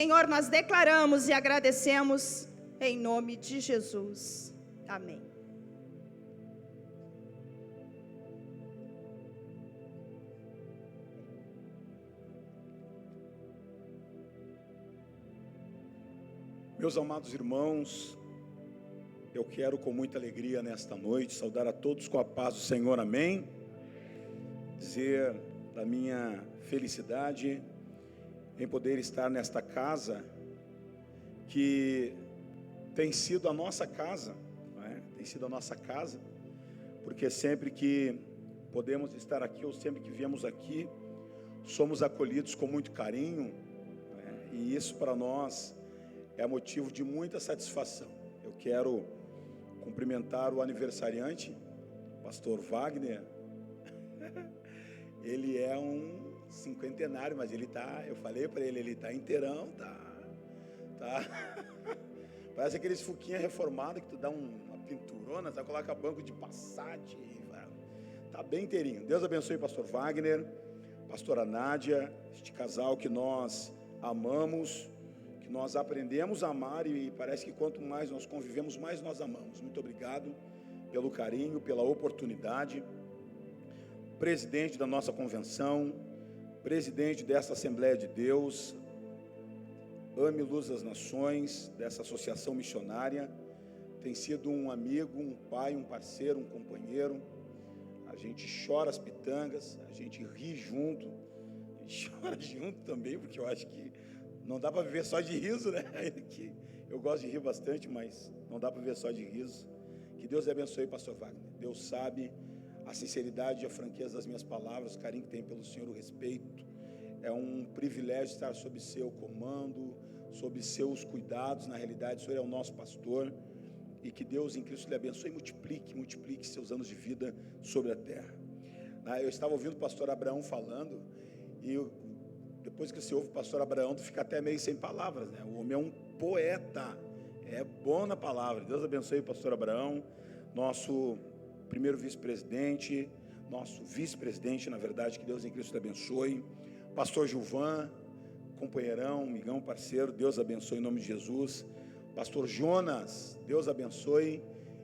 Senhor, nós declaramos e agradecemos em nome de Jesus. Amém. Meus amados irmãos, eu quero com muita alegria nesta noite saudar a todos com a paz do Senhor, amém? Dizer da minha felicidade em poder estar nesta casa, que tem sido a nossa casa, não é? Tem sido a nossa casa, porque sempre que podemos estar aqui, ou sempre que viemos aqui, somos acolhidos com muito carinho, não é? E isso para nós é motivo de muita satisfação. Eu quero cumprimentar o aniversariante, pastor Wagner. Ele é um cinquentenário, mas ele tá, eu falei para ele tá inteirão, tá. Parece aqueles fuquinha reformado que tu dá uma pinturona, tu coloca banco de Passat, tá bem inteirinho. Deus abençoe o pastor Wagner, pastora Nádia, este casal que nós amamos, que nós aprendemos a amar, e parece que quanto mais nós convivemos, mais nós amamos. Muito obrigado pelo carinho, pela oportunidade. Presidente da nossa convenção, presidente desta Assembleia de Deus, Ame Luz das Nações, dessa associação missionária, tem sido um amigo, um pai, um parceiro, um companheiro. A gente chora as pitangas, a gente ri junto, a gente chora junto também, porque eu acho que não dá para viver só de riso, né? Eu gosto de rir bastante, mas não dá para viver só de riso. Que Deus abençoe, pastor Wagner. Deus sabe a sinceridade e a franqueza das minhas palavras, o carinho que tem pelo Senhor, o respeito. É um privilégio estar sob seu comando, sob seus cuidados. Na realidade, o Senhor é o nosso pastor, e que Deus em Cristo lhe abençoe e multiplique seus anos de vida sobre a terra. Eu estava ouvindo o pastor Abraão falando, e depois que você ouve o pastor Abraão, tu fica até meio sem palavras, né? O homem é um poeta, é bom na palavra. Deus abençoe o pastor Abraão, nosso primeiro vice-presidente, nosso vice-presidente, na verdade, que Deus em Cristo te abençoe. Pastor Gilvan, companheirão, amigão, parceiro, Deus abençoe em nome de Jesus. Pastor Jonas, Deus abençoe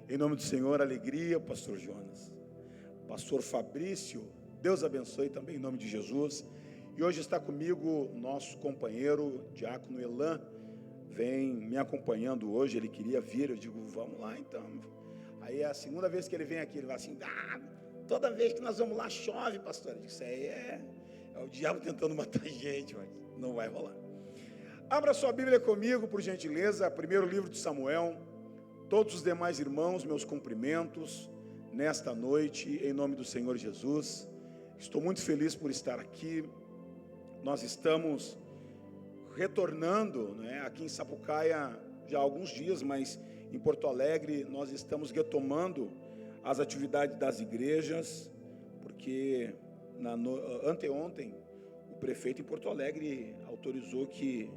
em nome do Senhor, alegria, pastor Jonas. Pastor Fabrício, Deus abençoe também em nome de Jesus. E hoje está comigo o nosso companheiro, diácono Elan, vem me acompanhando hoje. Ele queria vir, eu digo, vamos lá então. Aí é a segunda vez que ele vem aqui, ele vai assim, toda vez que nós vamos lá chove, pastor. Eu digo, isso aí é o diabo tentando matar a gente, mas não vai rolar. Abra sua Bíblia comigo, por gentileza, primeiro livro de Samuel. Todos os demais irmãos, meus cumprimentos nesta noite, em nome do Senhor Jesus. Estou muito feliz por estar aqui. Nós estamos retornando, né, aqui em Sapucaia já há alguns dias, mas em Porto Alegre nós estamos retomando as atividades das igrejas, porque anteontem o prefeito em Porto Alegre autorizou que,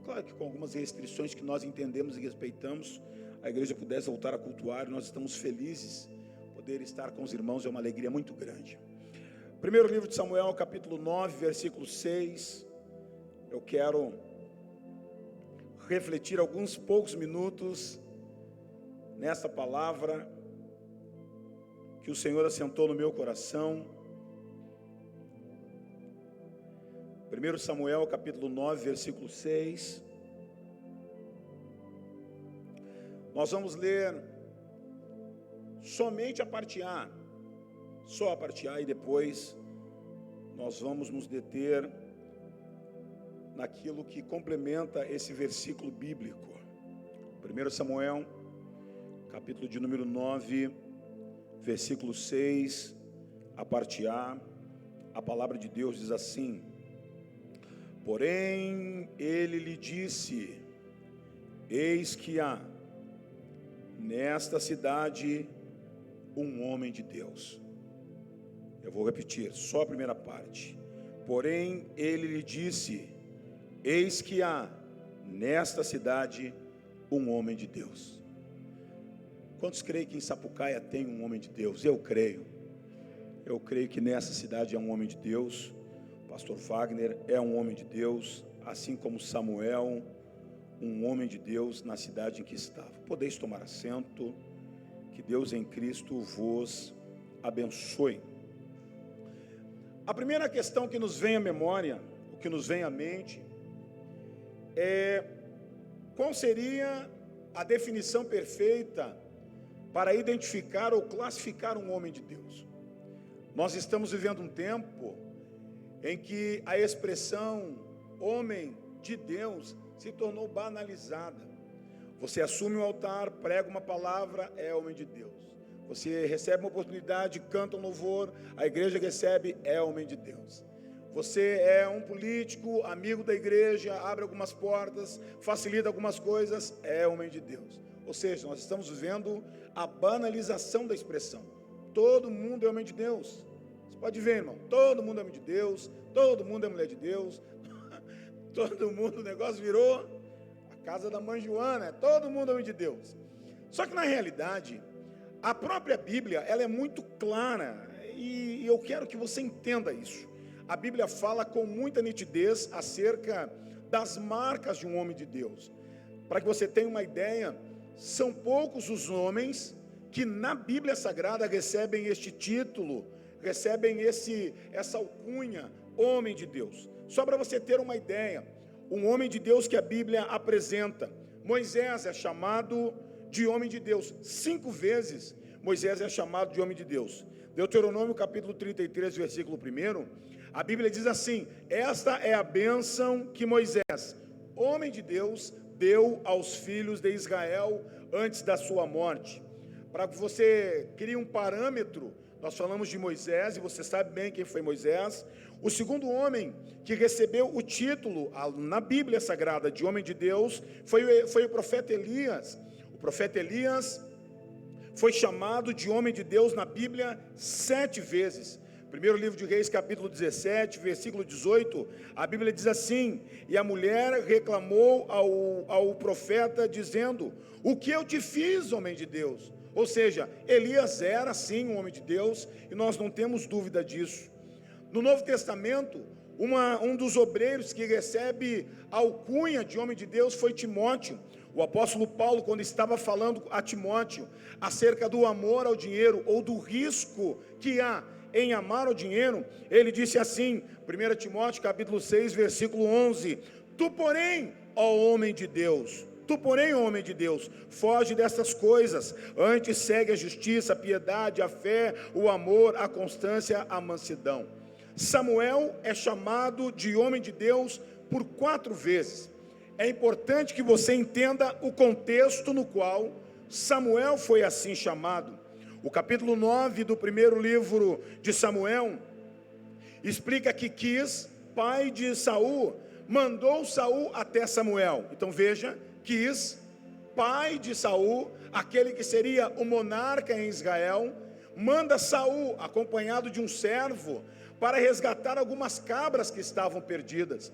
claro que com algumas restrições que nós entendemos e respeitamos, a igreja pudesse voltar a cultuar. Nós estamos felizes poder estar com os irmãos, é uma alegria muito grande. Primeiro livro de Samuel, capítulo 9, versículo 6, eu quero refletir alguns poucos minutos nessa palavra que o Senhor assentou no meu coração. 1 Samuel capítulo 9, versículo 6. Nós vamos ler somente a parte A, só a parte A, e depois nós vamos nos deter naquilo que complementa esse versículo bíblico. 1 Samuel capítulo de número 9, versículo 6, a parte A, a palavra de Deus diz assim: porém ele lhe disse, eis que há nesta cidade um homem de Deus. Eu vou repetir, só a primeira parte. Porém ele lhe disse, eis que há nesta cidade um homem de Deus. Quantos creem que em Sapucaia tem um homem de Deus? Eu creio que nessa cidade é um homem de Deus. Pastor Wagner é um homem de Deus, assim como Samuel, um homem de Deus na cidade em que estava. Podeis tomar assento, que Deus em Cristo vos abençoe. A primeira questão que nos vem à memória, o que nos vem à mente, é qual seria a definição perfeita para identificar ou classificar um homem de Deus. Nós estamos vivendo um tempo em que a expressão homem de Deus se tornou banalizada. Você assume o altar, prega uma palavra, é homem de Deus. Você recebe uma oportunidade, canta um louvor, a igreja recebe, é homem de Deus. Você é um político, amigo da igreja, abre algumas portas, facilita algumas coisas, é homem de Deus. Ou seja, nós estamos vivendo a banalização da expressão. Todo mundo é homem de Deus. Você pode ver, irmão, todo mundo é homem de Deus, todo mundo é mulher de Deus, todo mundo, o negócio virou a casa da mãe Joana, todo mundo é homem de Deus. Só que na realidade, a própria Bíblia, ela é muito clara, e eu quero que você entenda isso. A Bíblia fala com muita nitidez acerca das marcas de um homem de Deus. Para que você tenha uma ideia, são poucos os homens que na Bíblia Sagrada recebem este título, recebem essa alcunha, homem de Deus. Só para você ter uma ideia, um homem de Deus que a Bíblia apresenta, Moisés é chamado de homem de Deus. 5 vezes Moisés é chamado de homem de Deus. Deuteronômio capítulo 33, versículo 1, a Bíblia diz assim: esta é a bênção que Moisés, homem de Deus, deu aos filhos de Israel antes da sua morte. Para que você crie um parâmetro, nós falamos de Moisés, e você sabe bem quem foi Moisés. O segundo homem que recebeu o título na Bíblia Sagrada de homem de Deus foi o profeta Elias. O profeta Elias foi chamado de homem de Deus na Bíblia 7 vezes. Primeiro livro de Reis, capítulo 17, versículo 18, a Bíblia diz assim: e a mulher reclamou ao profeta, dizendo: o que eu te fiz, homem de Deus? Ou seja, Elias era sim um homem de Deus, e nós não temos dúvida disso. No Novo Testamento, um dos obreiros que recebe a alcunha de homem de Deus foi Timóteo. O apóstolo Paulo, quando estava falando a Timóteo acerca do amor ao dinheiro, ou do risco que há em amar o dinheiro, ele disse assim, 1 Timóteo capítulo 6, versículo 11: tu porém, ó homem de Deus, foge dessas coisas, antes segue a justiça, a piedade, a fé, o amor, a constância, a mansidão. Samuel é chamado de homem de Deus por 4 vezes. É importante que você entenda o contexto no qual Samuel foi assim chamado. O capítulo 9 do primeiro livro de Samuel explica que Quis, pai de Saul, mandou Saul até Samuel. Então veja, Quis, pai de Saul, aquele que seria o monarca em Israel, manda Saul, acompanhado de um servo, para resgatar algumas cabras que estavam perdidas.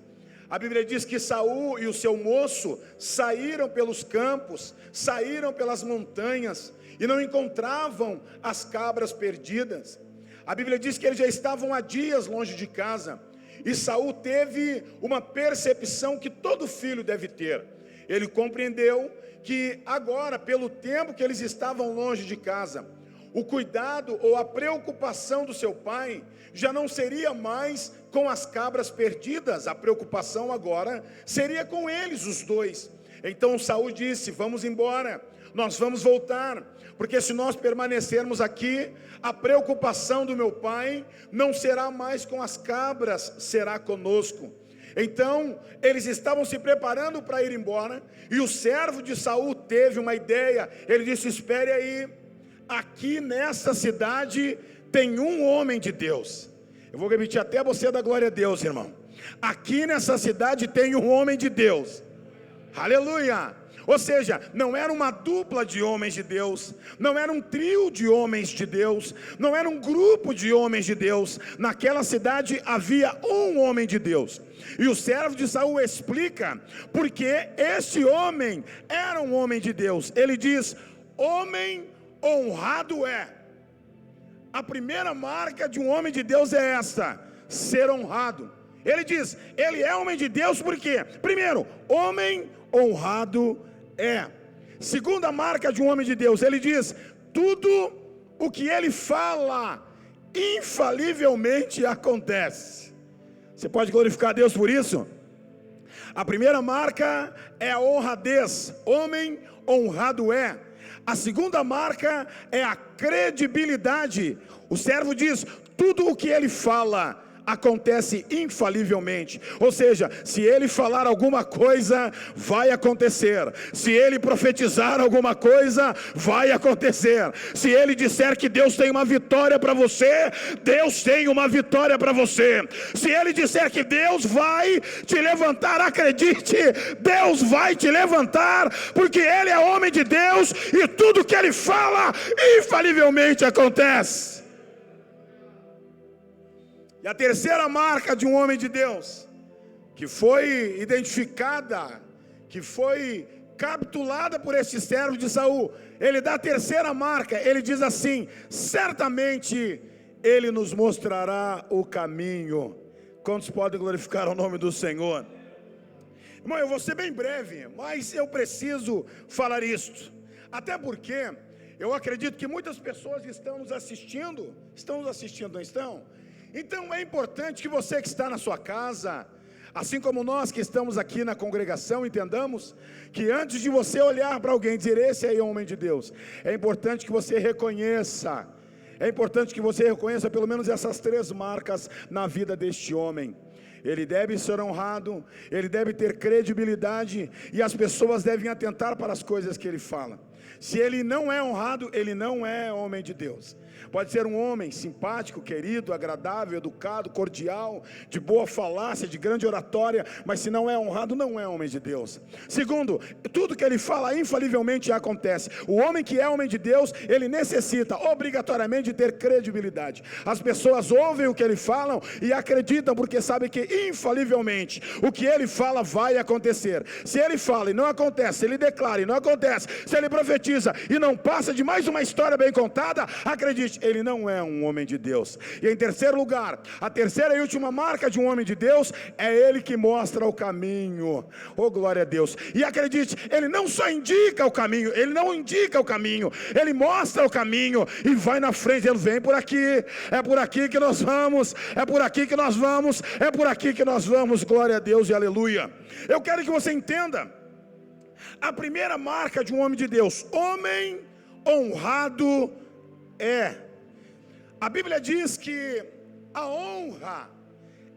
A Bíblia diz que Saul e o seu moço saíram pelos campos, saíram pelas montanhas, e não encontravam as cabras perdidas. A Bíblia diz que eles já estavam há dias longe de casa, e Saul teve uma percepção que todo filho deve ter. Ele compreendeu que agora, pelo tempo que eles estavam longe de casa, o cuidado ou a preocupação do seu pai já não seria mais com as cabras perdidas, a preocupação agora seria com eles, os dois. Então Saul disse: vamos embora, nós vamos voltar, porque se nós permanecermos aqui, a preocupação do meu pai não será mais com as cabras, será conosco. Então eles estavam se preparando para ir embora, e o servo de Saul teve uma ideia. Ele disse: espere aí, aqui nessa cidade tem um homem de Deus. Eu vou repetir até você dar glória a Deus, irmão. Aqui nessa cidade tem um homem de Deus. Aleluia! Ou seja, não era uma dupla de homens de Deus, não era um trio de homens de Deus, não era um grupo de homens de Deus. Naquela cidade havia um homem de Deus. E o servo de Saul explica porque esse homem era um homem de Deus. Ele diz: homem honrado é. A primeira marca de um homem de Deus é esta: ser honrado. Ele diz, ele é homem de Deus por quê? Primeiro, homem honrado é. Segunda marca de um homem de Deus, ele diz, tudo o que ele fala, infalivelmente acontece. Você pode glorificar a Deus por isso? A primeira marca é a honradez, homem honrado é. A segunda marca é a credibilidade. O servo diz, tudo o que ele fala acontece infalivelmente, ou seja, se ele falar alguma coisa, vai acontecer. Se ele profetizar alguma coisa, vai acontecer. Se ele disser que Deus tem uma vitória para você, Deus tem uma vitória para você. Se ele disser que Deus vai te levantar, acredite, Deus vai te levantar, porque ele é homem de Deus e tudo que ele fala, infalivelmente acontece. E a terceira marca de um homem de Deus, que foi identificada, que foi capitulada por este servo de Saul, ele dá a terceira marca, ele diz assim, certamente ele nos mostrará o caminho. Quantos podem glorificar o nome do Senhor? Irmão, eu vou ser bem breve, mas eu preciso falar isto, até porque eu acredito que muitas pessoas estão nos assistindo, não estão? Então é importante que você que está na sua casa, assim como nós que estamos aqui na congregação, entendamos que antes de você olhar para alguém e dizer, esse aí é homem de Deus, é importante que você reconheça, pelo menos essas três marcas na vida deste homem. Ele deve ser honrado, ele deve ter credibilidade, e as pessoas devem atentar para as coisas que ele fala. Se ele não é honrado, ele não é homem de Deus. Pode ser um homem simpático, querido, agradável, educado, cordial, de boa falácia, de grande oratória, mas se não é honrado, não é homem de Deus. Segundo, tudo que ele fala infalivelmente acontece. O homem que é homem de Deus, ele necessita obrigatoriamente de ter credibilidade. As pessoas ouvem o que ele fala e acreditam, porque sabem que infalivelmente o que ele fala vai acontecer. Se ele fala e não acontece, se ele declara e não acontece, se ele profetiza e não passa de mais uma história bem contada, acredite, ele não é um homem de Deus. E em terceiro lugar, a terceira e última marca de um homem de Deus é ele que mostra o caminho. Oh, glória a Deus. E acredite, ele não só indica o caminho, ele não indica o caminho, ele mostra o caminho e vai na frente. Ele vem por aqui, é por aqui que nós vamos, é por aqui que nós vamos, é por aqui que nós vamos. Glória a Deus e aleluia. Eu quero que você entenda a primeira marca de um homem de Deus: homem honrado é. A Bíblia diz que a honra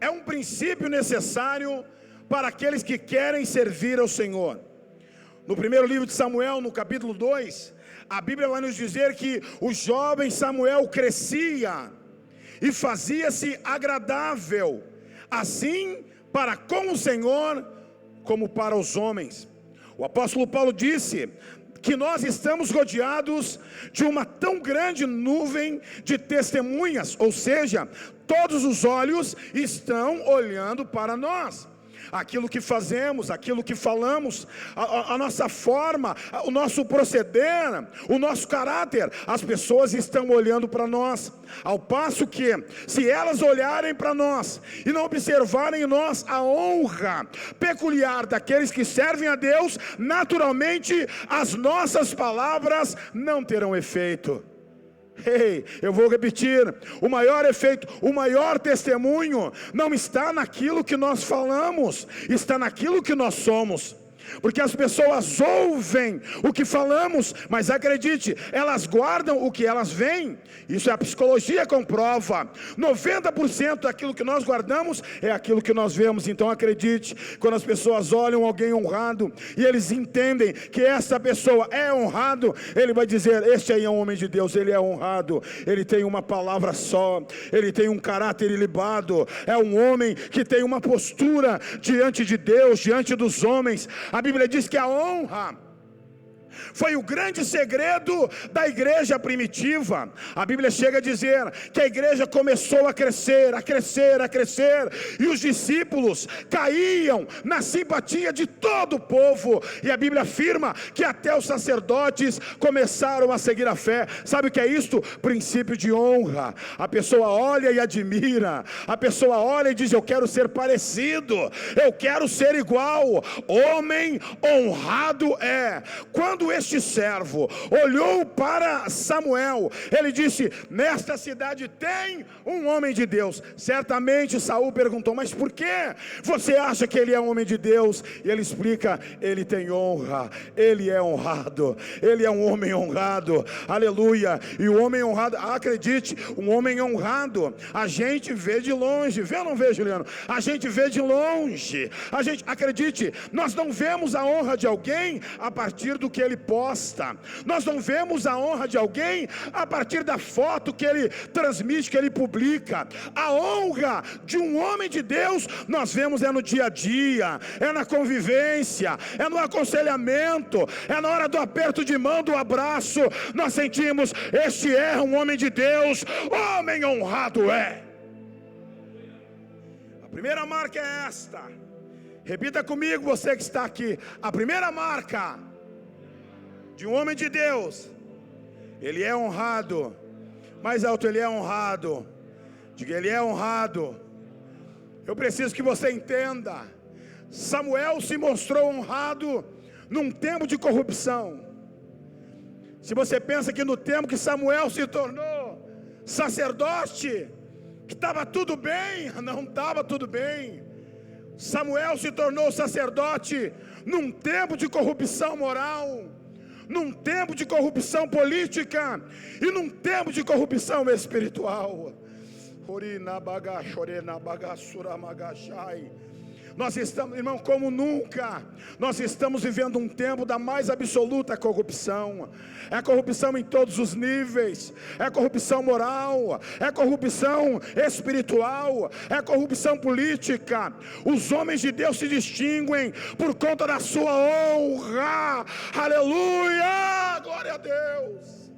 é um princípio necessário para aqueles que querem servir ao Senhor. No primeiro livro de Samuel, no capítulo 2, a Bíblia vai nos dizer que o jovem Samuel crescia e fazia-se agradável, assim para com o Senhor como para os homens. O apóstolo Paulo disse que nós estamos rodeados de uma tão grande nuvem de testemunhas, ou seja, todos os olhos estão olhando para nós. Aquilo que fazemos, aquilo que falamos, a nossa forma, o nosso proceder, o nosso caráter, as pessoas estão olhando para nós, ao passo que, se elas olharem para nós e não observarem em nós a honra peculiar daqueles que servem a Deus, naturalmente as nossas palavras não terão efeito. Eu vou repetir, o maior efeito, o maior testemunho não está naquilo que nós falamos, está naquilo que nós somos. Porque as pessoas ouvem o que falamos, mas acredite, elas guardam o que elas veem. Isso a psicologia comprova. 90% daquilo que nós guardamos é aquilo que nós vemos. Então acredite, quando as pessoas olham alguém honrado e eles entendem que essa pessoa é honrado, ele vai dizer, este aí é um homem de Deus, ele é honrado, ele tem uma palavra só, ele tem um caráter ilibado, é um homem que tem uma postura diante de Deus, diante dos homens. A Bíblia diz que a honra Foi o grande segredo da igreja primitiva. A Bíblia chega a dizer que a igreja começou a crescer, a crescer, a crescer, e os discípulos caíam na simpatia de todo o povo, e a Bíblia afirma que até os sacerdotes começaram a seguir a fé. Sabe o que é isto? Princípio de honra. A pessoa olha e admira, a pessoa olha e diz: eu quero ser parecido, eu quero ser igual. Homem honrado é. Quando este servo olhou para Samuel, ele disse: nesta cidade tem um homem de Deus. Certamente Saul perguntou: mas por que você acha que ele é um homem de Deus? E ele explica: ele tem honra, ele é honrado, ele é um homem honrado, aleluia. E o homem honrado, acredite, um homem honrado a gente vê de longe. Vê ou não vê, Juliano? A gente vê de longe. A gente, acredite, nós não vemos a honra de alguém a partir do que ele posta. Nós não vemos a honra de alguém a partir da foto que ele transmite, que ele publica. A honra de um homem de Deus nós vemos no dia a dia, é na convivência, é no aconselhamento, é na hora do aperto de mão, do abraço. Nós sentimos: este é um homem de Deus, homem honrado é. A primeira marca é esta. Repita comigo, você que está aqui. A primeira marca de um homem de Deus: ele é honrado. Mais alto: ele é honrado. Diga: ele é honrado. Eu preciso que você entenda: Samuel se mostrou honrado num tempo de corrupção. Se você pensa que no tempo que Samuel se tornou sacerdote, que estava tudo bem, não estava tudo bem. Samuel se tornou sacerdote num tempo de corrupção moral, num tempo de corrupção política e num tempo de corrupção espiritual. Nós estamos, irmão, como nunca, nós estamos vivendo um tempo da mais absoluta corrupção. É corrupção em todos os níveis, é corrupção moral, é corrupção espiritual, é corrupção política. Os homens de Deus se distinguem por conta da sua honra. Aleluia, glória a Deus.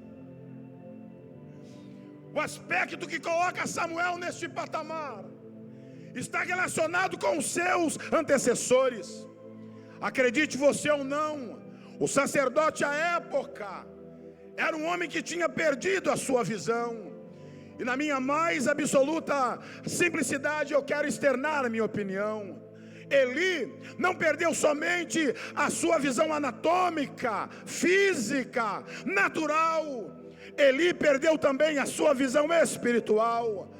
O aspecto que coloca Samuel neste patamar está relacionado com os seus antecessores. Acredite você ou não, o sacerdote à época era um homem que tinha perdido a sua visão. E na minha mais absoluta simplicidade eu quero externar a minha opinião. Eli não perdeu somente a sua visão anatômica, física, natural. Eli perdeu também a sua visão espiritual.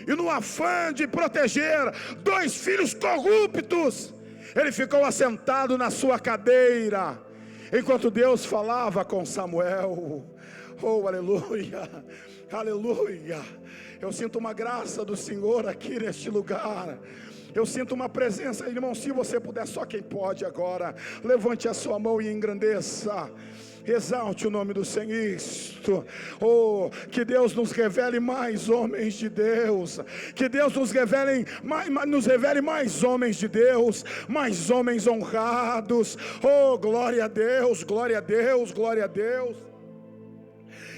E no afã de proteger 2 filhos corruptos, ele ficou assentado na sua cadeira, enquanto Deus falava com Samuel. Oh, aleluia, aleluia. Eu sinto uma graça do Senhor aqui neste lugar. Eu sinto uma presença, irmão. Se você puder, só quem pode agora, levante a sua mão e engrandeça, exalte o nome do Senhor. Oh, que Deus nos revele mais homens de Deus, que Deus nos revele mais homens de Deus, mais homens honrados. Oh, glória a Deus, glória a Deus, glória a Deus.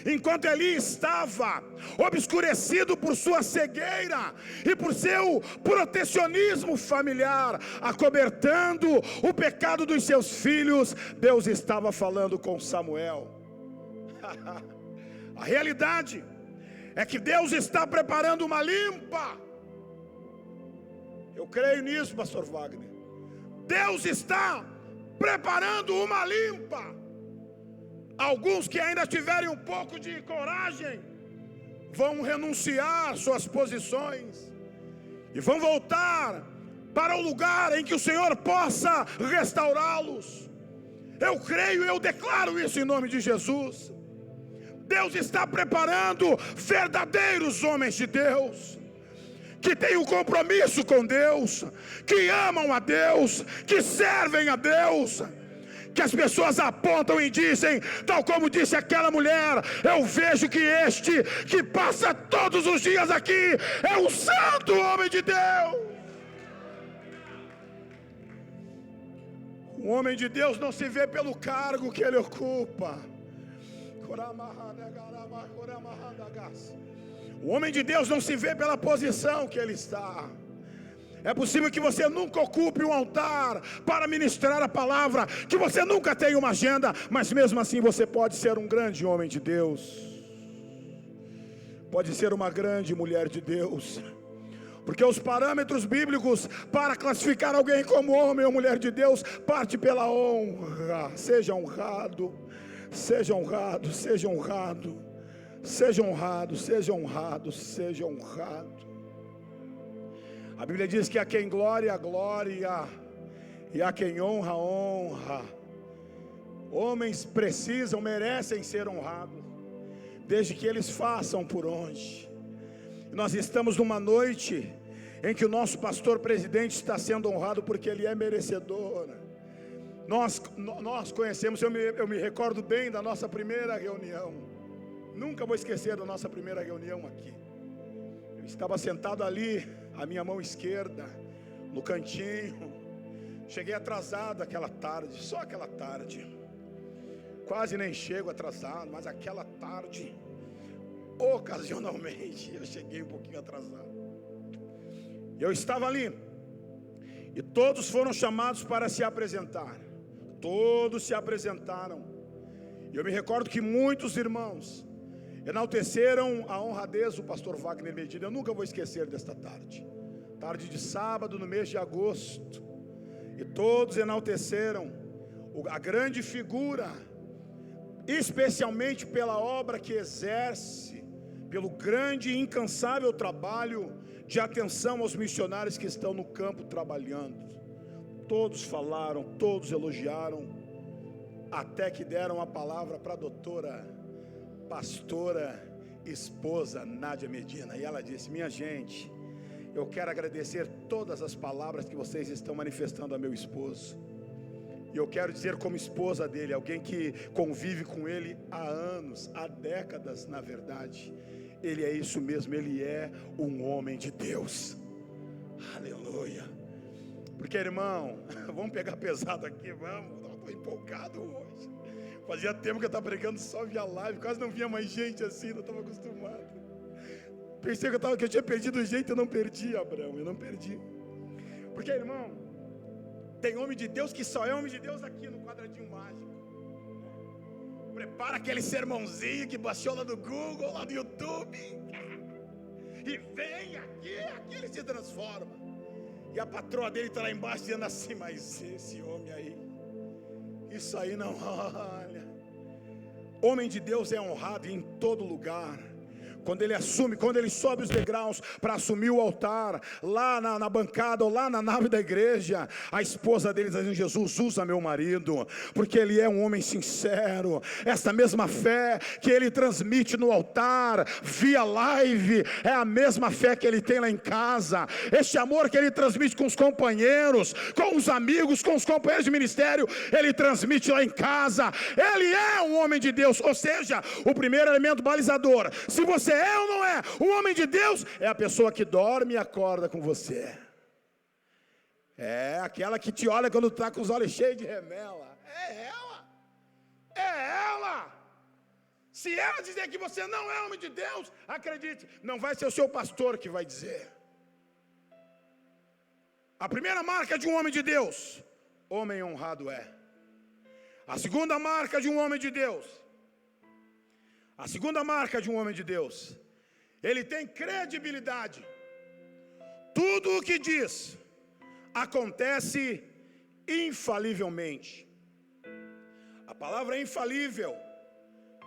Enquanto Eli estava obscurecido por sua cegueira e por seu protecionismo familiar, acobertando o pecado dos seus filhos, Deus estava falando com Samuel. A realidade é que Deus está preparando uma limpa. Eu creio nisso, pastor Wagner. Deus está preparando uma limpa. Alguns que ainda tiverem um pouco de coragem vão renunciar suas posições e vão voltar para o lugar em que o Senhor possa restaurá-los. Eu creio, eu declaro isso em nome de Jesus. Deus está preparando verdadeiros homens de Deus, que têm um compromisso com Deus, que amam a Deus, que servem a Deus, que as pessoas apontam e dizem, tal como disse aquela mulher: eu vejo que este que passa todos os dias aqui é um santo homem de Deus. O homem de Deus não se vê pelo cargo que ele ocupa. O homem de Deus não se vê pela posição que ele está. É possível que você nunca ocupe um altar para ministrar a palavra, que você nunca tenha uma agenda, mas mesmo assim você pode ser um grande homem de Deus, pode ser uma grande mulher de Deus, porque os parâmetros bíblicos para classificar alguém como homem ou mulher de Deus parte pela honra. Seja honrado, seja honrado, seja honrado, seja honrado, seja honrado, seja honrado. A Bíblia diz que a quem glória, glória, e a quem honra, honra. Homens precisam, merecem ser honrados, desde que eles façam por onde. Nós estamos numa noite em que o nosso pastor presidente está sendo honrado porque ele é merecedor. Nós conhecemos, eu me recordo bem da nossa primeira reunião. Nunca vou esquecer da nossa primeira reunião aqui. Eu estava sentado ali, a minha mão esquerda, no cantinho. Cheguei atrasado aquela tarde, só aquela tarde. Quase nem chego atrasado, mas aquela tarde, ocasionalmente, eu cheguei um pouquinho atrasado. Eu estava ali, e todos foram chamados para se apresentar. Todos se apresentaram. E eu me recordo que muitos irmãos enalteceram a honradez do pastor Wagner Medina. Eu nunca vou esquecer desta tarde. Tarde de sábado, no mês de agosto. E todos enalteceram a grande figura, especialmente pela obra que exerce, pelo grande e incansável trabalho de atenção aos missionários que estão no campo trabalhando. Todos falaram, todos elogiaram, até que deram a palavra para a doutora, pastora, esposa Nádia Medina. E ela disse: minha gente, eu quero agradecer todas as palavras que vocês estão manifestando a meu esposo. E eu quero dizer, como esposa dele, alguém que convive com ele há anos, há décadas na verdade, ele é isso mesmo, ele é um homem de Deus. Aleluia. Porque, irmão, vamos pegar pesado aqui, vamos. Eu estou empolgado hoje. Fazia tempo que eu estava pregando só via live, quase não via mais gente assim, não estava acostumado. Pensei que eu tinha perdido o jeito, eu não perdi, Abraão, eu não perdi. Porque, irmão, tem homem de Deus que só é homem de Deus aqui no quadradinho mágico. Prepara aquele sermãozinho que baixou lá do Google, lá do YouTube, e vem aqui ele se transforma. E a patroa dele está lá embaixo dizendo assim: mas esse homem aí, isso aí não olha. Homem de Deus é honrado em todo lugar. Quando ele assume, quando ele sobe os degraus para assumir o altar, lá na bancada ou lá na nave da igreja, a esposa dele está dizendo: Jesus, usa meu marido, porque ele é um homem sincero. Essa mesma fé que ele transmite no altar, via live, é a mesma fé que ele tem lá em casa. Este amor que ele transmite com os companheiros, com os amigos, com os companheiros de ministério, ele transmite lá em casa. Ele é um homem de Deus. Ou seja, o primeiro elemento balizador, se você é ou não é um homem de Deus, é a pessoa que dorme e acorda com você. É aquela que te olha quando está com os olhos cheios de remela. É ela. É ela. Se ela dizer que você não é homem de Deus, acredite, não vai ser o seu pastor que vai dizer. A primeira marca de um homem de Deus: homem honrado é. A segunda marca de um homem de Deus, a segunda marca de um homem de Deus, ele tem credibilidade. Tudo o que diz acontece infalivelmente. A palavra infalível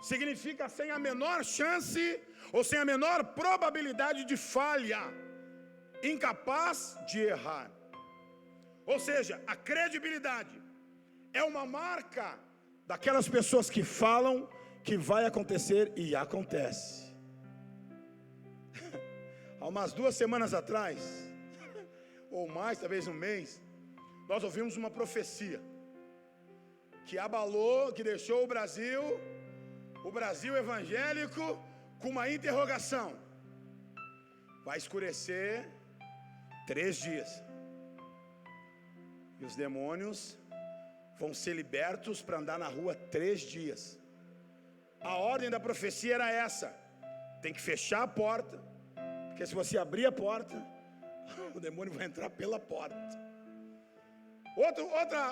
significa sem a menor chance ou sem a menor probabilidade de falha, incapaz de errar. Ou seja, a credibilidade é uma marca daquelas pessoas que falam que vai acontecer e acontece. Há umas 2 semanas atrás, ou mais, talvez um mês, nós ouvimos uma profecia que abalou, que deixou o Brasil evangélico com uma interrogação: vai escurecer 3 dias. E os demônios vão ser libertos para andar na rua 3 dias. A ordem da profecia era essa: tem que fechar a porta, porque se você abrir a porta, o demônio vai entrar pela porta.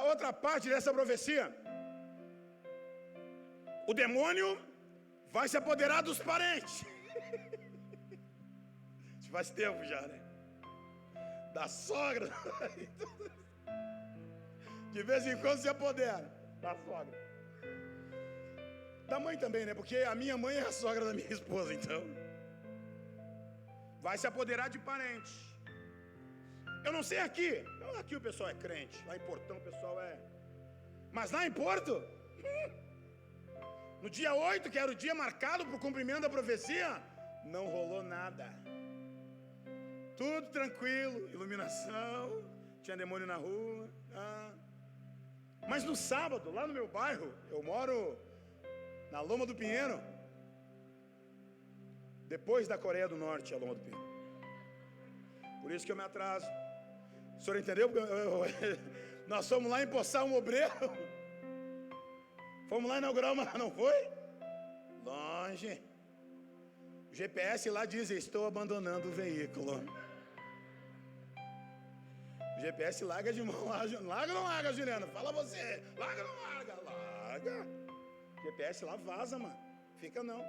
Outra parte dessa profecia: o demônio vai se apoderar dos parentes. Isso faz tempo já, né? Da sogra. De vez em quando se apodera da sogra. Da mãe também, né? Porque a minha mãe é a sogra da minha esposa, então. Vai se apoderar de parente. Eu não sei aqui. Aqui o pessoal é crente. Lá em Portão o pessoal é. Mas lá em Porto, no dia 8, que era o dia marcado para o cumprimento da profecia, não rolou nada. Tudo tranquilo, iluminação, tinha demônio na rua. Mas no sábado, lá no meu bairro, eu moro na Loma do Pinheiro, depois da Coreia do Norte, a Loma do Pinheiro. Por isso que eu me atraso. O senhor entendeu? Nós fomos lá empossar um obreiro. Fomos lá inaugurar uma... Não foi? Longe. O GPS lá diz: estou abandonando o veículo. O GPS larga de mão. Larga ou não larga, Juliana? Fala você. Larga ou não larga? Larga. O GPS lá vaza, mano. Fica não.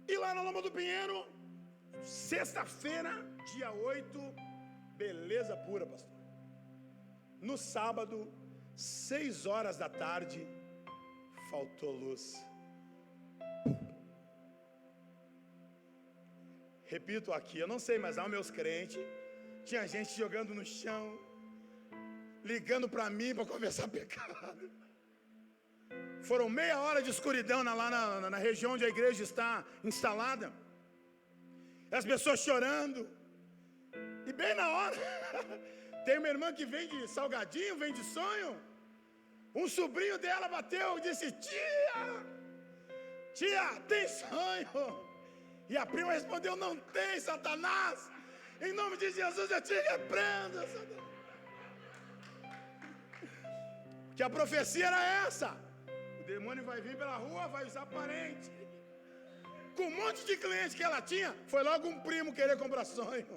E lá na Loma do Pinheiro, sexta-feira, dia 8, beleza pura, pastor. No sábado, 6 horas da tarde, faltou luz. Repito aqui, eu não sei, mas há meus crentes, tinha gente jogando no chão, ligando para mim para conversar pecado. Foram meia hora de escuridão lá na região onde a igreja está instalada. As pessoas chorando. E bem na hora, tem uma irmã que vende salgadinho, vende sonho. Um sobrinho dela bateu e disse: tia, tem sonho? E a prima respondeu: não tem, Satanás. Em nome de Jesus eu te repreendo, Satanás. Que a profecia era essa: o demônio vai vir pela rua, vai usar parente. Com um monte de cliente que ela tinha, foi logo um primo querer comprar sonho.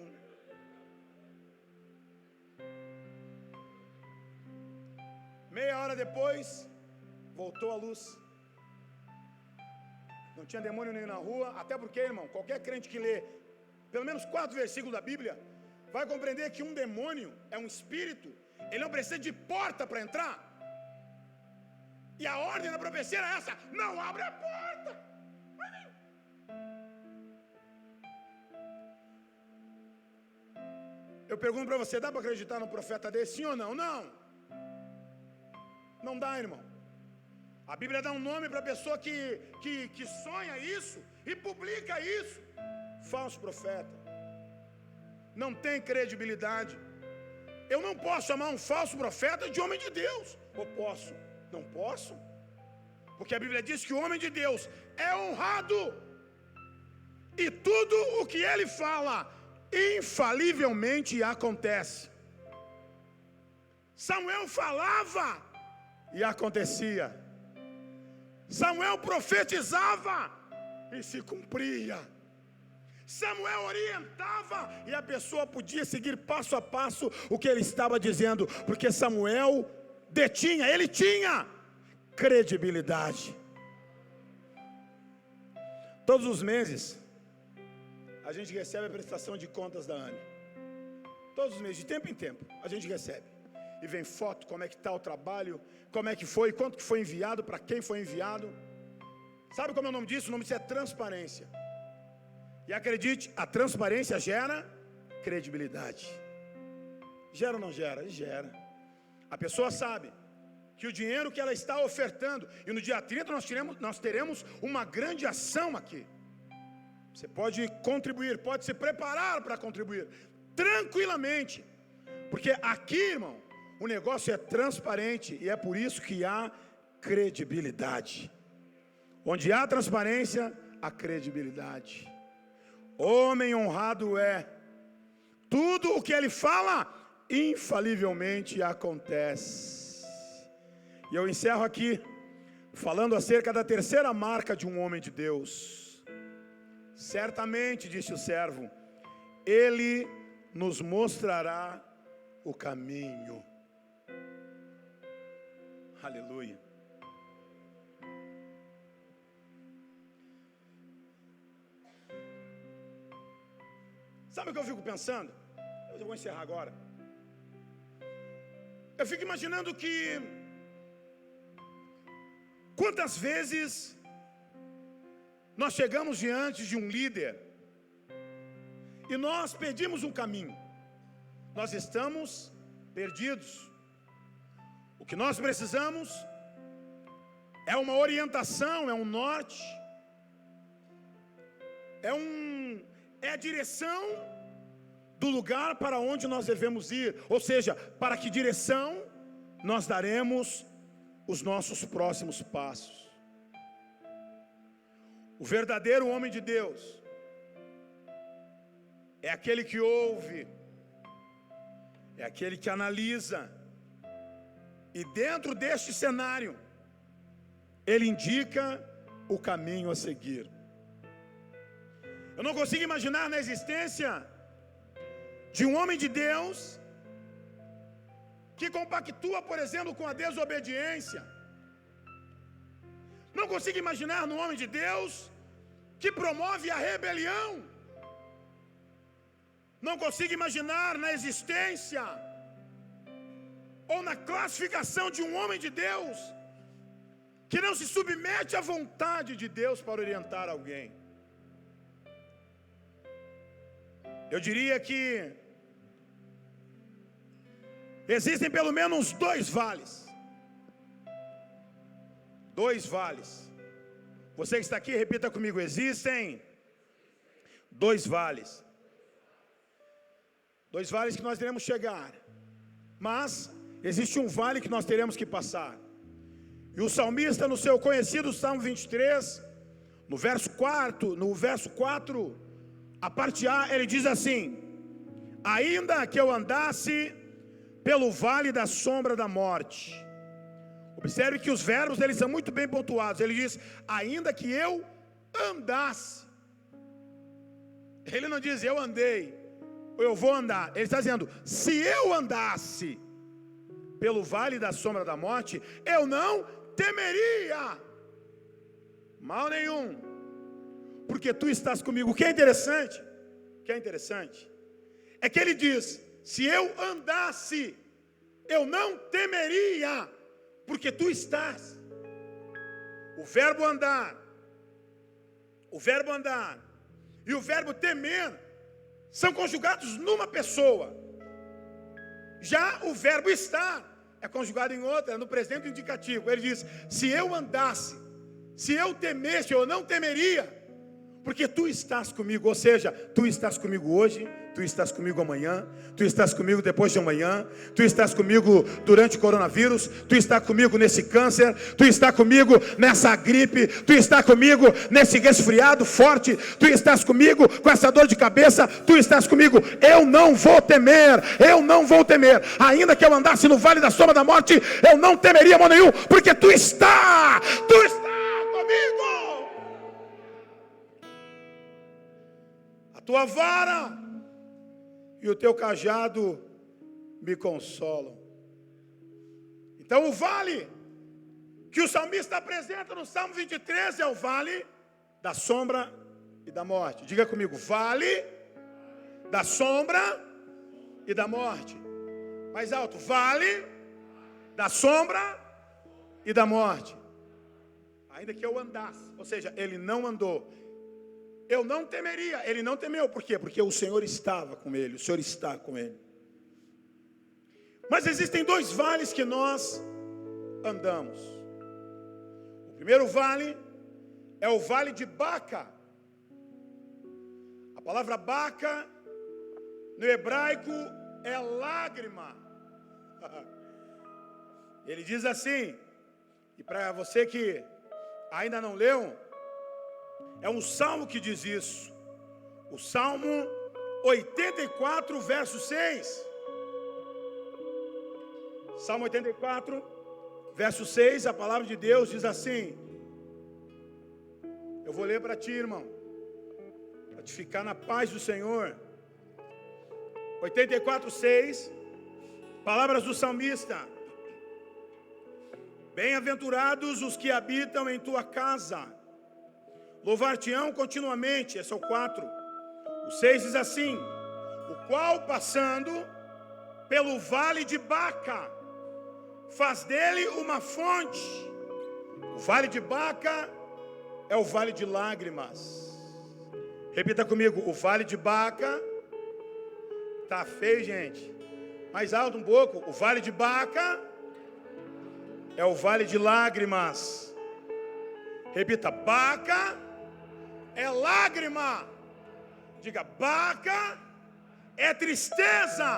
Meia hora depois, voltou a luz. Não tinha demônio nem na rua. Até porque, irmão, qualquer crente que lê pelo menos 4 versículos da Bíblia vai compreender que um demônio é um espírito. Ele não precisa de porta para entrar. E a ordem da profecia era essa: não abre a porta. Eu pergunto para você: dá para acreditar no profeta desse, sim ou não? Não. Não dá, irmão. A Bíblia dá um nome para a pessoa que sonha isso e publica isso: falso profeta. Não tem credibilidade. Eu não posso chamar um falso profeta de homem de Deus. Ou posso? Não posso. Porque a Bíblia diz que o homem de Deus é honrado. E tudo o que ele fala, infalivelmente acontece. Samuel falava e acontecia. Samuel profetizava e se cumpria. Samuel orientava e a pessoa podia seguir passo a passo o que ele estava dizendo, porque Samuel ele tinha credibilidade. Todos os meses a gente recebe a prestação de contas da ANE. Todos os meses, de tempo em tempo, a gente recebe. E vem foto, como é que está o trabalho, como é que foi, quanto que foi enviado, para quem foi enviado. Sabe como é o nome disso? O nome disso é transparência. E acredite, a transparência gera credibilidade. Gera ou não gera? Gera. A pessoa sabe que o dinheiro que ela está ofertando, e no dia 30 nós teremos uma grande ação aqui. Você pode contribuir, pode se preparar para contribuir tranquilamente, porque aqui, irmão, o negócio é transparente e é por isso que há credibilidade. Onde há transparência, há credibilidade. Homem honrado é. Tudo o que ele fala, infalivelmente acontece. E eu encerro aqui falando acerca da terceira marca de um homem de Deus. Certamente, disse o servo, ele nos mostrará o caminho. Aleluia. Sabe o que eu fico pensando? Eu vou encerrar agora. Eu fico imaginando que quantas vezes nós chegamos diante de um líder e nós pedimos um caminho. Nós estamos perdidos. O que nós precisamos é uma orientação, é um norte, é a direção do lugar para onde nós devemos ir, ou seja, para que direção nós daremos os nossos próximos passos. O verdadeiro homem de Deus é aquele que ouve, é aquele que analisa, e dentro deste cenário, ele indica o caminho a seguir. Eu não consigo imaginar na existência de um homem de Deus que compactua, por exemplo, com a desobediência. Não consigo imaginar no homem de Deus que promove a rebelião. Não consigo imaginar na existência ou na classificação de um homem de Deus que não se submete à vontade de Deus para orientar alguém. Eu diria que existem pelo menos dois vales. Dois vales. Você que está aqui, repita comigo. Existem dois vales. Dois vales que nós iremos chegar. Mas existe um vale que nós teremos que passar. E o salmista, no seu conhecido Salmo 23, no verso 4, a parte A, ele diz assim: ainda que eu andasse pelo vale da sombra da morte. Observe que os verbos eles são muito bem pontuados. Ele diz, ainda que eu andasse. Ele não diz, eu andei, ou eu vou andar. Ele está dizendo, se eu andasse pelo vale da sombra da morte, eu não temeria mal nenhum, porque tu estás comigo. O que é interessante, é que ele diz, se eu andasse, eu não temeria, porque tu estás. O verbo andar e o verbo temer são conjugados numa pessoa. Já o verbo estar é conjugado em outra, no presente indicativo. Ele diz, se eu andasse, se eu temesse, eu não temeria, porque tu estás comigo. Ou seja, tu estás comigo hoje, tu estás comigo amanhã, tu estás comigo depois de amanhã, tu estás comigo durante o coronavírus, tu estás comigo nesse câncer, tu estás comigo nessa gripe, tu estás comigo nesse resfriado forte, tu estás comigo com essa dor de cabeça, tu estás comigo. Eu não vou temer, ainda que eu andasse no vale da sombra da morte, eu não temeria mal nenhum, porque tu está comigo. A tua vara e o teu cajado me consolam. Então o vale que o salmista apresenta no Salmo 23 é o vale da sombra e da morte. Diga comigo, vale da sombra e da morte. Mais alto, vale da sombra e da morte. Ainda que eu andasse, ou seja, ele não andou, eu não temeria. Ele não temeu, por quê? Porque o Senhor estava com ele, o Senhor está com ele. Mas existem dois vales que nós andamos. O primeiro vale é o vale de Baca. A palavra Baca no hebraico é lágrima. Ele diz assim, e para você que ainda não leu, é um salmo que diz isso. O Salmo 84, verso 6. Salmo 84, verso 6, a palavra de Deus diz assim. Eu vou ler para ti, irmão, para te ficar na paz do Senhor. 84, 6, palavras do salmista. Bem-aventurados os que habitam em tua casa, louvar-te-ão continuamente. Esse é o 4. O 6 diz assim: o qual passando pelo vale de Baca, faz dele uma fonte. O vale de Baca é o vale de lágrimas. Repita comigo: o vale de Baca. Tá feio, gente. Mais alto um pouco. O vale de Baca é o vale de lágrimas. Repita: Baca é lágrima. Diga: Baca é tristeza.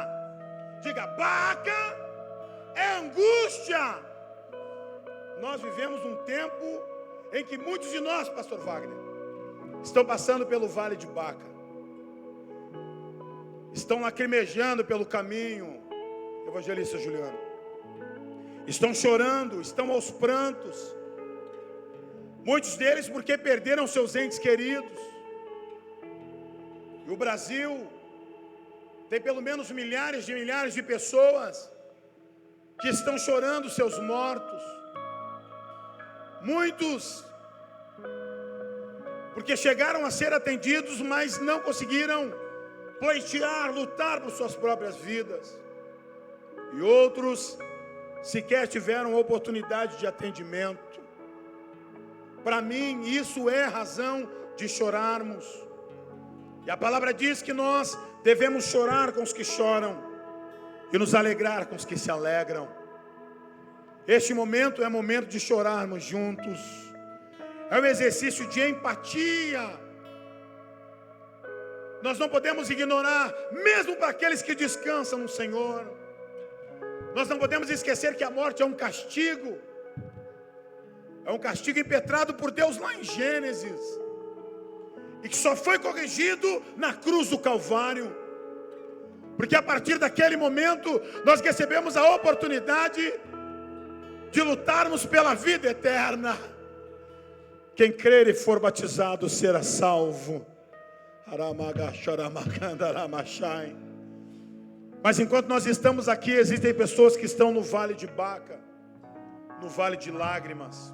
Diga: Baca é angústia. Nós vivemos um tempo em que muitos de nós, pastor Wagner, estão passando pelo vale de Baca. Estão lacrimejando pelo caminho, evangelista Juliano. Estão chorando, estão aos prantos. Muitos deles porque perderam seus entes queridos. E o Brasil tem pelo menos milhares de pessoas que estão chorando seus mortos. Muitos porque chegaram a ser atendidos, mas não conseguiram pleitear, lutar por suas próprias vidas. E outros sequer tiveram oportunidade de atendimento. Para mim, isso é razão de chorarmos. E a palavra diz que nós devemos chorar com os que choram e nos alegrar com os que se alegram. Este momento é momento de chorarmos juntos. É um exercício de empatia. Nós não podemos ignorar, mesmo para aqueles que descansam no Senhor. Nós não podemos esquecer que a morte é um castigo. É um castigo impetrado por Deus lá em Gênesis. E que só foi corrigido na cruz do Calvário. Porque a partir daquele momento, nós recebemos a oportunidade de lutarmos pela vida eterna. Quem crer e for batizado será salvo. Mas enquanto nós estamos aqui, existem pessoas que estão no vale de Baca, no vale de lágrimas.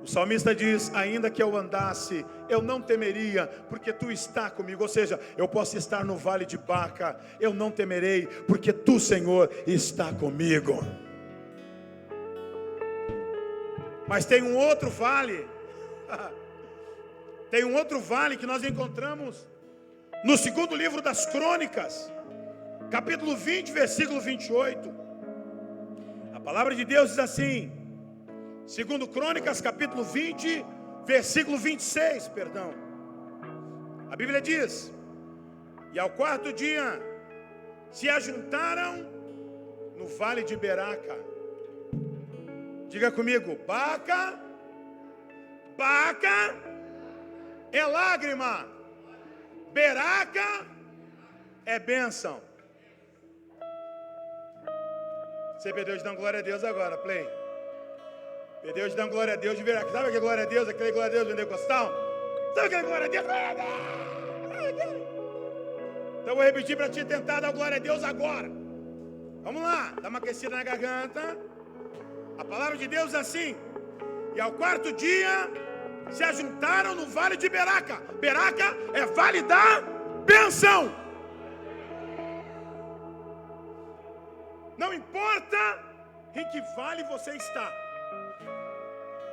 O salmista diz: ainda que eu andasse, eu não temeria, porque tu está comigo. Ou seja, eu posso estar no vale de Baca, eu não temerei, porque tu, Senhor, está comigo. Mas tem um outro vale. Tem um outro vale que nós encontramos no segundo livro das Crônicas, capítulo 20, versículo 28. A palavra de Deus diz assim, segundo Crônicas, capítulo 20, versículo 26, perdão. A Bíblia diz: e ao quarto dia se ajuntaram no vale de Beraca. Diga comigo: Baca, Baca é lágrima, Beraca é bênção. Você perdeu de dar glória a Deus agora, play. Perdeu de dar glória a Deus de Beraca. Sabe aquele glória a Deus, aquele glória a Deus pentecostal? Sabe aquele glória a Deus? Então eu vou repetir para te tentar dar glória a Deus agora. Vamos lá, dá uma aquecida na garganta. A palavra de Deus é assim: e ao quarto dia se ajuntaram no vale de Beraca. Beraca é vale da bênção. Não importa em que vale você está,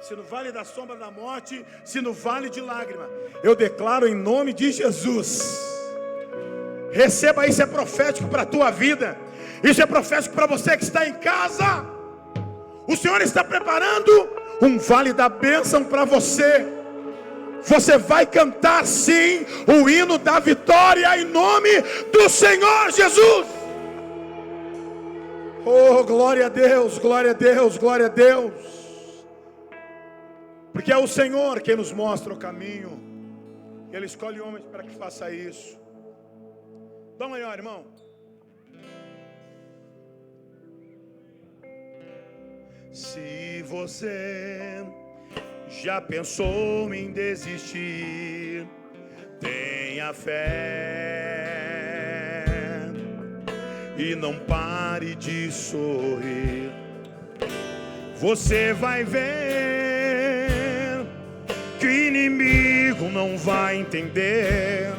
se no vale da sombra da morte, se no vale de lágrima, eu declaro em nome de Jesus, receba isso, é profético para a tua vida. Isso é profético para você que está em casa. O Senhor está preparando um vale da bênção para você. Você vai cantar sim o hino da vitória em nome do Senhor Jesus. Oh, glória a Deus, glória a Deus, glória a Deus. Porque é o Senhor quem nos mostra o caminho. Ele escolhe homens para que faça isso. Dá uma olhada, irmão. Se você já pensou em desistir, tenha fé e não pare de sorrir. Você vai ver que o inimigo não vai entender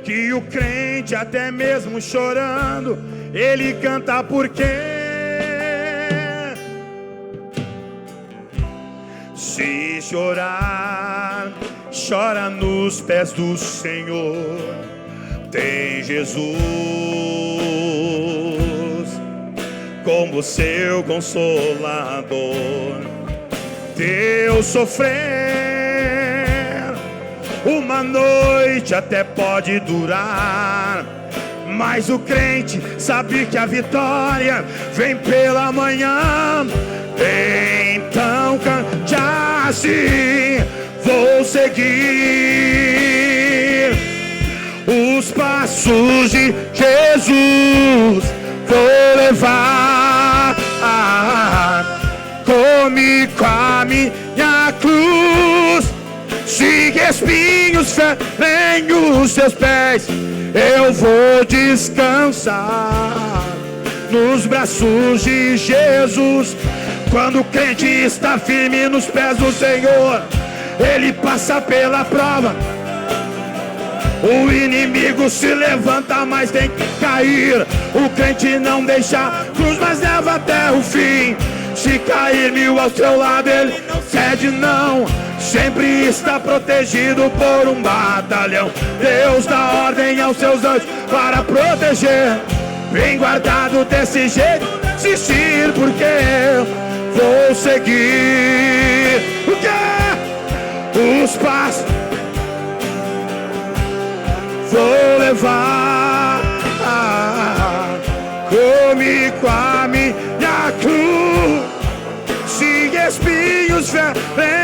que o crente, até mesmo chorando, ele canta porque se chorar, chora nos pés do Senhor. Tem Jesus como seu consolador. Teu sofrer uma noite até pode durar, mas o crente sabe que a vitória vem pela manhã. Então cante assim: vou seguir os passos de Jesus, vou levar comigo a minha cruz. Se espinhos ferem os seus pés, eu vou descansar nos braços de Jesus. Quando o crente está firme nos pés do Senhor, ele passa pela prova. O inimigo se levanta, mas tem que cair. O crente não deixa a cruz, mas leva até o fim. Se cair 1000 ao seu lado, ele não cede não. Sempre está protegido por um batalhão. Deus dá ordem aos seus anjos para proteger. Bem guardado desse jeito, desistir, porque eu vou seguir o quê? Os passos. Vou levar comigo a minha cruz. Se espinhos ferem